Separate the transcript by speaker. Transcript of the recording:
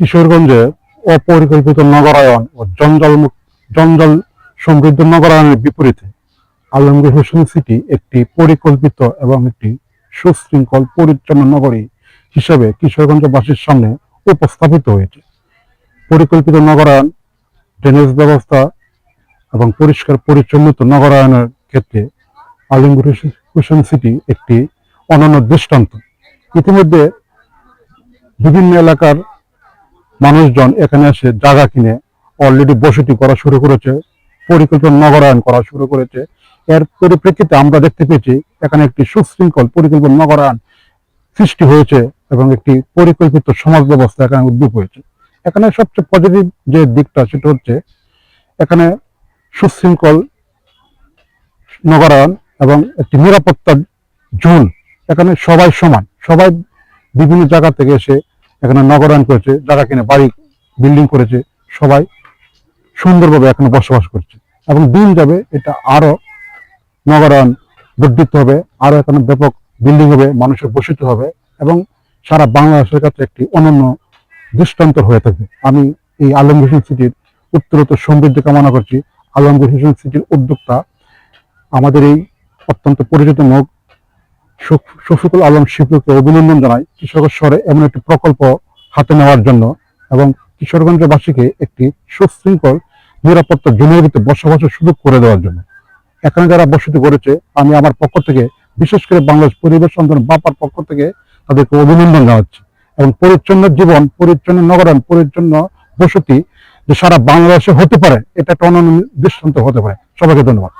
Speaker 1: কিশোরগঞ্জে অপরিকল্পিত নগরায়ন ও জঞ্জাল সমৃদ্ধ নগরায়নের বিপরীতে আলমগীর হোসেন সিটি একটি পরিকল্পিত এবং একটি সুশৃঙ্খল পরিচ্ছন্ন নগরী হিসেবে কিশোরগঞ্জবাসীর সামনে উপস্থাপিত হয়েছে। পরিকল্পিত নগরায়ন, ড্রেনেজ ব্যবস্থা এবং পরিষ্কার পরিচ্ছন্ন নগরায়নের ক্ষেত্রে আলমগীর হোসেন সিটি একটি অনন্য দৃষ্টান্ত। ইতিমধ্যে বিভিন্ন এলাকার মানুষজন এখানে এসে জায়গা কিনে অলরেডি বসতি করা শুরু করেছে, পরিকল্পিত নগরায়ন করা শুরু করেছে। এর পরিপ্রেক্ষিতে আমরা দেখতে পেয়েছি এখানে একটি সুশৃঙ্খল পরিকল্পিত নগরায়ন সৃষ্টি হয়েছে এবং একটি পরিকল্পিত সমাজ ব্যবস্থা এখানে উদ্যোগ হয়েছে। এখানে সবচেয়ে পজিটিভ যে দিকটা সেটা হচ্ছে এখানে সুশৃঙ্খল নগরায়ন এবং একটি নিরাপত্তার জোন। এখানে সবাই সমান, সবাই বিভিন্ন জায়গা থেকে এসে এখানে নগরায়ন করেছে, জায়গা কিনে বাড়ি বিল্ডিং করেছে, সবাই সুন্দরভাবে এখানে বসবাস করছে এবং দিন যাবে এটা আরো নগরায়ন বর্ধিত হবে, আরো এখানে ব্যাপক বিল্ডিং হবে, মানুষের বসতি হবে এবং সারা বাংলাদেশের কাছে একটি অনন্য দৃষ্টান্ত হয়ে থাকবে। আমি এই আলমগীর হোসেন সিটির উত্তরোত্তর সমৃদ্ধি কামনা করছি। আলমগীর হোসেন সিটির উদ্যোক্তা আমাদের এই অত্যন্ত পরিচিত মুখ শফিকুল আলম শিপুকে অভিনন্দন জানাই কিশোরগঞ্জ শহরে এমন একটি প্রকল্প হাতে নেওয়ার জন্য এবং কিশোরগঞ্জবাসীকে একটি সুশৃঙ্খল নিরাপত্তা জোনের ভিতরে বসবাসের সুযোগ করে দেওয়ার জন্য। এখানে যারা বসতি করেছে আমি আমার পক্ষ থেকে, বিশেষ করে বাংলাদেশ পরিবেশ আন্দোলন বাপার পক্ষ থেকে তাদেরকে অভিনন্দন জানাচ্ছি এবং পরিচ্ছন্ন জীবন, পরিচ্ছন্ন নগরায়ন, পরিচ্ছন্ন বসতি যে সারা বাংলাদেশে হতে পারে এটা একটা অনন্য দৃষ্টান্ত হতে পারে। সবাইকে ধন্যবাদ।